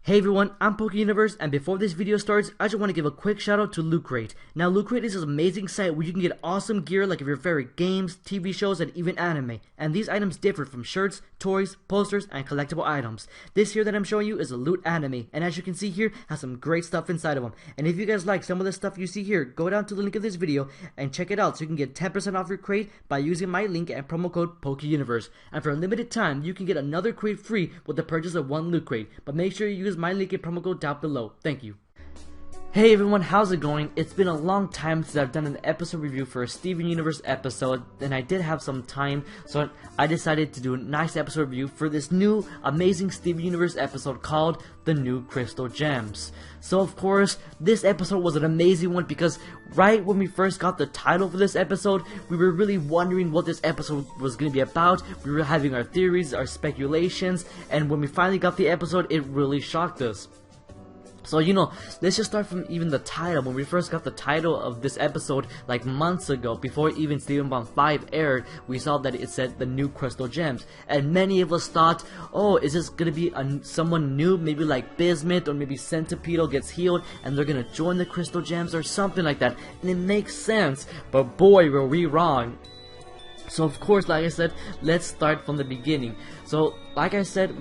Hey everyone, I'm PokeUniverse, and before this video starts, I just want to give a quick shout out to Loot Crate. Now, Loot Crate is this amazing site where you can get awesome gear like of your favorite games, TV shows, and even anime. And these items differ from shirts, toys, posters, and collectible items. This here that I'm showing you is a Loot Anime, and as you can see here, has some great stuff inside of them. And if you guys like some of the stuff you see here, go down to the link of this video and check it out so you can get 10% off your crate by using my link and promo code PokeUniverse. And for a limited time, you can get another crate free with the purchase of one Loot Crate. But make sure you use my link and promo code down below. Thank you. Hey everyone, how's it going? It's been a long time since I've done an episode review for a Steven Universe episode, and I did have some time, so I decided to do a nice episode review for this new amazing Steven Universe episode called The New Crystal Gems. So of course, this episode was an amazing one because right when we first got the title for this episode, we were really wondering what this episode was going to be about. We were having our theories, our speculations, and when we finally got the episode, it really shocked us. So, let's just start from even the title. When we first got the title of this episode, like months ago, before even Steven Bomb 5 aired, we saw that it said The New Crystal Gems. And many of us thought, oh, is this gonna be someone new, maybe like Bismuth, or maybe Centipede gets healed, and they're gonna join the Crystal Gems, or something like that. And it makes sense, but boy, were we wrong. So of course, like I said, let's start from the beginning. So like I said,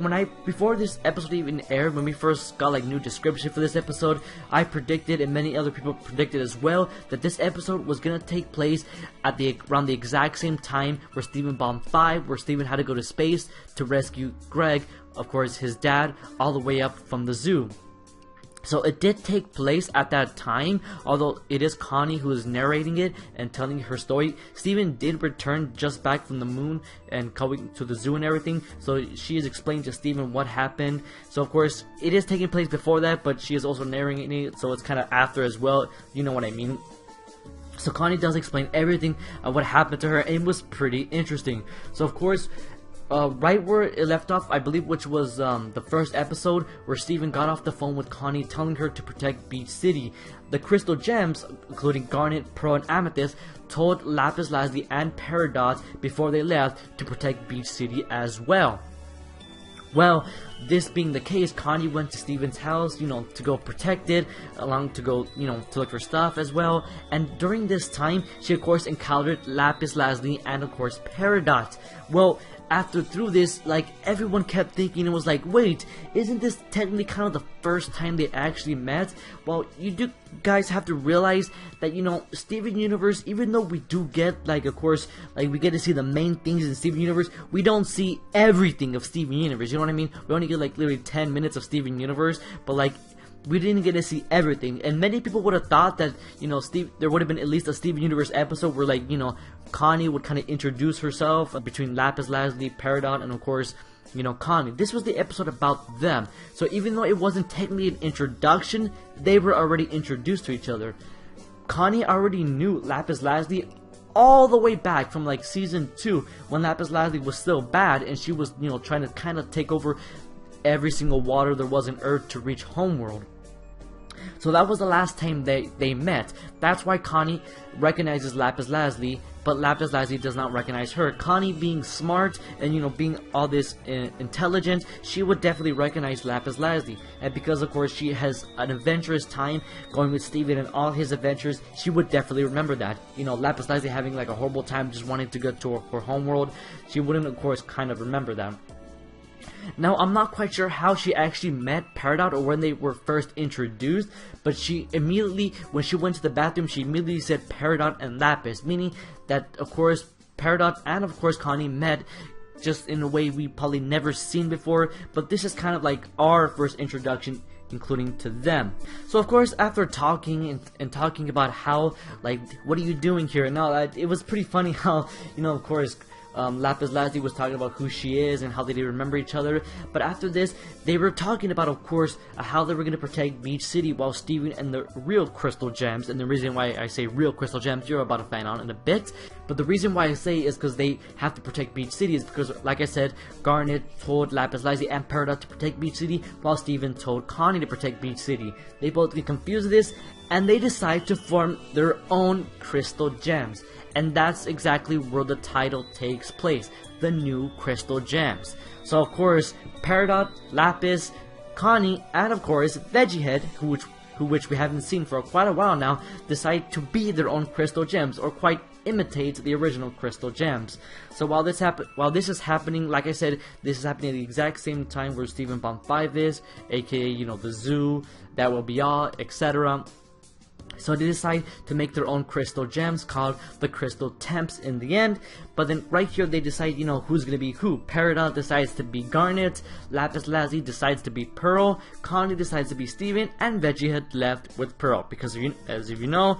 before this episode even aired, when we first got like new description for this episode, I predicted, and many other people predicted as well, that this episode was gonna take place at around the exact same time where Steven Bomb 5, where Steven had to go to space to rescue Greg, of course his dad, all the way up from the zoo. So it did take place at that time, although it is Connie who is narrating it and telling her story. Steven did return just back from the moon and going to the zoo and everything, so she is explaining to Steven what happened. So of course, it is taking place before that, but she is also narrating it, so it's kind of after as well, you know what I mean. So Connie does explain everything of what happened to her, and it was pretty interesting. So of course, right where it left off, I believe, which was the first episode, where Steven got off the phone with Connie telling her to protect Beach City. The Crystal Gems, including Garnet, Pearl, and Amethyst, told Lapis Lazuli and Peridot before they left to protect Beach City as well. Well, this being the case, Connie went to Steven's house, to go protect it, along to go, to look for stuff as well. And during this time, she of course encountered Lapis Lazuli and of course Peridot. Well, through this, like, everyone kept thinking, it was like, wait, isn't this technically kind of the first time they actually met? Well, you do guys have to realize that, Steven Universe, even though we do get, like, of course, like, we get to see the main things in Steven Universe, we don't see everything of Steven Universe, you know what I mean? We only get, like, literally 10 minutes of Steven Universe, but, like, we didn't get to see everything, and many people would have thought that, there would have been at least a Steven Universe episode where, like, Connie would kind of introduce herself between Lapis Lazuli, Peridot, and of course, Connie. This was the episode about them, so even though it wasn't technically an introduction, they were already introduced to each other. Connie already knew Lapis Lazuli all the way back from, like, season 2, when Lapis Lazuli was still bad, and she was, trying to kind of take over every single water there was on Earth to reach Homeworld. So that was the last time they met. That's why Connie recognizes Lapis Lazuli, but Lapis Lazuli does not recognize her. Connie, being smart and being all this intelligent, she would definitely recognize Lapis Lazuli. And because of course she has an adventurous time going with Steven and all his adventures, she would definitely remember that. Lapis Lazuli having like a horrible time just wanting to go to her homeworld, she wouldn't of course kind of remember that. Now, I'm not quite sure how she actually met Peridot or when they were first introduced, but she immediately, when she went to the bathroom, she immediately said Peridot and Lapis, meaning that, of course, Peridot and, of course, Connie met just in a way we probably never seen before, but this is kind of like our first introduction, including to them. So of course, after talking and talking about how, like, what are you doing here and all that, it was pretty funny how, of course, Lapis Lazuli was talking about who she is and how they didn't remember each other. But after this, they were talking about, of course, how they were going to protect Beach City while Steven and the real Crystal Gems, and the reason why I say real Crystal Gems, you're about to find out in a bit, but the reason why I say is because they have to protect Beach City is because, like I said, Garnet told Lapis Lazuli and Peridot to protect Beach City, while Steven told Connie to protect Beach City. They both get confused with this, and they decide to form their own Crystal Gems. And that's exactly where the title takes place, The New Crystal Gems. So of course, Peridot, Lapis, Connie and of course Veggiehead, which we haven't seen for quite a while now, decide to be their own crystal gems, or quite imitate the original crystal gems. So while this is happening, like I said, this is happening at the exact same time where Steven Bond 5 is, aka, you know, the zoo, That Will Be All, etc. So they decide to make their own crystal gems called the Crystal Temps in the end. But then right here they decide, you know, who's gonna be who. Peridot decides to be Garnet, Lapis Lazuli decides to be Pearl, Connie decides to be Steven, and Veggiehead left with Pearl. Because as you know,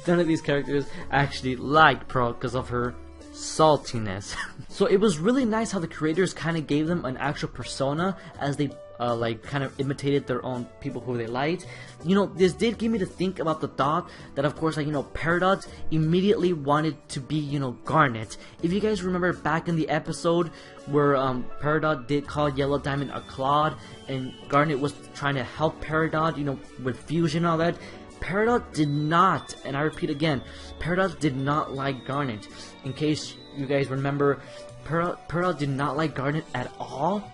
none of these characters actually liked Pearl because of her saltiness. So it was really nice how the creators kind of gave them an actual persona as they like kind of imitated their own people who they liked. You know, this did give me to think about the thought that of course, like, you know, Peridot immediately wanted to be, you know, Garnet. If you guys remember back in the episode where Peridot did call Yellow Diamond a clod and Garnet was trying to help Peridot, you know, with fusion and all that, Peridot did not, and I repeat again, Peridot did not like Garnet. In case you guys remember, Peridot did not like Garnet at all.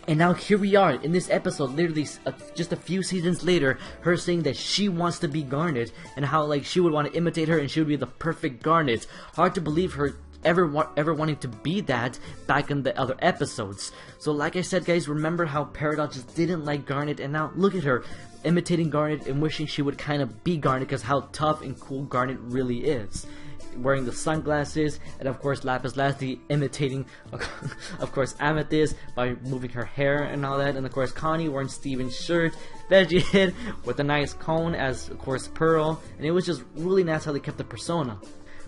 And now here we are in this episode, literally just a few seasons later, her saying that she wants to be Garnet and how like she would want to imitate her and she would be the perfect Garnet. Hard to believe her ever wanting to be that back in the other episodes. So like I said, guys, remember how Peridot just didn't like Garnet, and now look at her imitating Garnet and wishing she would kind of be Garnet because how tough and cool Garnet really is. Wearing the sunglasses, and of course Lapis Lazuli imitating of course Amethyst by moving her hair and all that, and of course Connie wearing Steven's shirt, Veggiehead with a nice cone as of course Pearl, and it was just really nice how they kept the persona.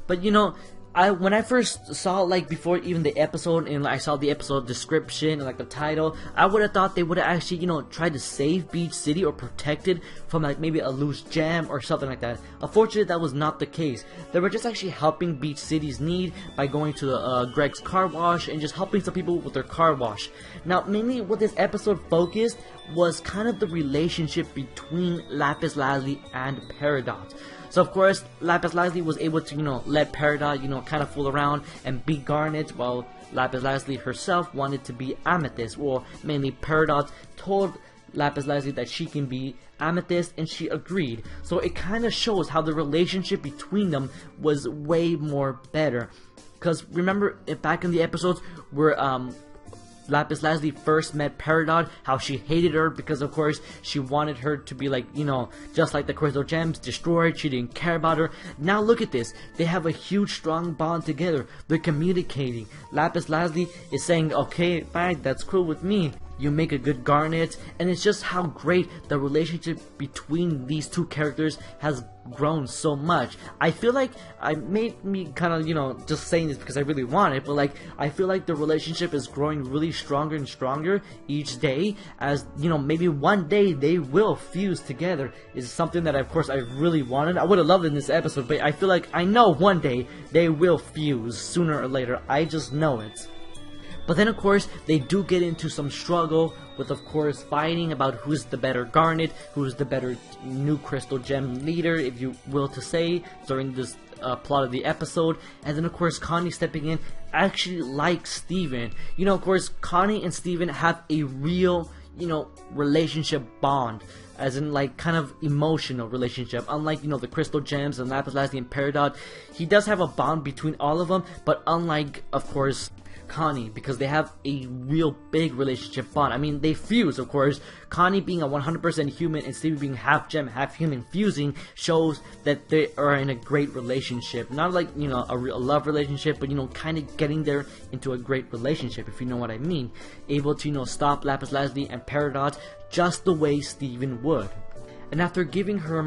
But you know, when I first saw, like, before even the episode, and I saw the episode description and like the title, I would have thought they would have actually, you know, tried to save Beach City or protect it from like maybe a loose gem or something like that. Unfortunately, that was not the case. They were just actually helping Beach City's need by going to the Greg's car wash and just helping some people with their car wash. Now, mainly what this episode focused was kind of the relationship between Lapis Lazuli and Peridot. So of course, Lapis Lazuli was able to, you know, let Peridot, you know, kind of fool around and be Garnet, while Lapis Lazuli herself wanted to be Amethyst, or mainly Peridot told Lapis Lazuli that she can be Amethyst, and she agreed. So it kind of shows how the relationship between them was way more better. Because remember, back in the episodes where Lapis Lazuli first met Peridot, how she hated her because of course she wanted her to be like, you know, just like the crystal gems, destroyed. She didn't care about her. Now look at this, they have a huge strong bond together. They're communicating. Lapis Lazuli is saying, okay, fine, that's cool with me, you make a good Garnet, and it's just how great the relationship between these two characters has grown so much. I feel like I made me kind of, you know, just saying this because I really want it, but like I feel like the relationship is growing really stronger and stronger each day, as you know, maybe one day they will fuse together. Is something that of course I really wanted. I would have loved in this episode, but I feel like I know one day they will fuse sooner or later. I just know it. But then of course they do get into some struggle with of course fighting about who's the better Garnet, who's the better new crystal gem leader, if you will to say, during this plot of the episode. And then of course Connie stepping in actually likes Steven. You know, of course Connie and Steven have a real, you know, relationship bond, as in like kind of emotional relationship. Unlike, you know, the crystal gems and Lapis Lazuli and Peridot, he does have a bond between all of them, but unlike of course Connie, because they have a real big relationship bond. I mean, they fuse, of course. Connie being a 100% human and Steven being half gem, half human, fusing shows that they are in a great relationship. Not like, you know, a real love relationship, but, you know, kind of getting there into a great relationship, if you know what I mean. Able to, you know, stop Lapis Lazuli and Peridot just the way Steven would. And after giving her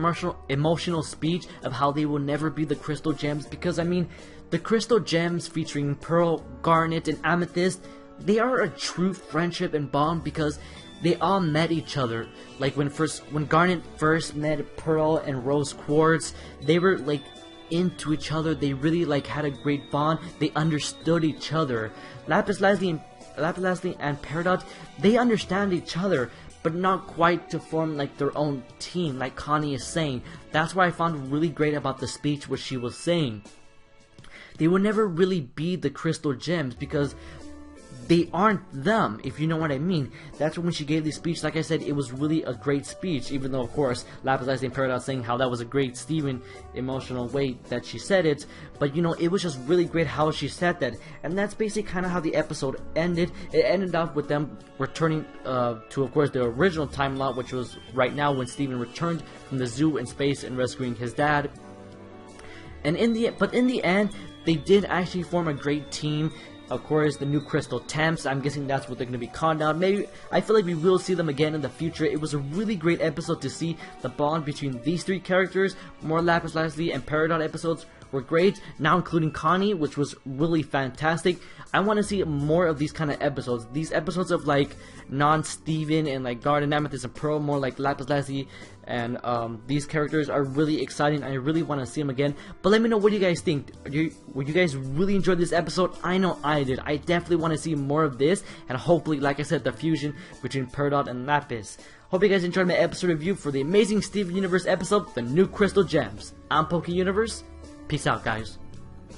emotional speech of how they will never be the crystal gems, because I mean, the crystal gems featuring Pearl, Garnet, and Amethyst, they are a true friendship and bond because they all met each other. Like when Garnet first met Pearl and Rose Quartz, they were like into each other. They really like had a great bond. They understood each other. Lapis Lazuli and Peridot, they understand each other, but not quite to form like their own team, like Connie is saying. That's what I found really great about the speech, what she was saying. They will never really be the crystal gems because they aren't them, if you know what I mean. That's when she gave the speech. Like I said, it was really a great speech, even though of course Lapis Lazuli and Peridot saying how that was a great Steven emotional way that she said it, but you know, it was just really great how she said that. And that's basically kind of how the episode ended. It ended off with them returning to of course the original timeline, which was right now when Steven returned from the zoo in space and rescuing his dad. And in the end, they did actually form a great team. Of course, the new Crystal Temps, I'm guessing that's what they're going to be called now. Maybe, I feel like we will see them again in the future. It was a really great episode to see the bond between these three characters. More Lapis Lazuli and Peridot episodes were great, now including Connie, which was really fantastic. I want to see more of these kind of episodes. These episodes of like non-Steven and like Garden, Amethyst, and Pearl, more like Lapis Lazuli, and these characters are really exciting. I really want to see them again. But let me know what you guys think. Would you guys really enjoy this episode? I know I did. I definitely want to see more of this, and hopefully, like I said, the fusion between Peridot and Lapis. Hope you guys enjoyed my episode review for the amazing Steven Universe episode, The New Crystal Gems. I'm Poke Universe. Peace out, guys.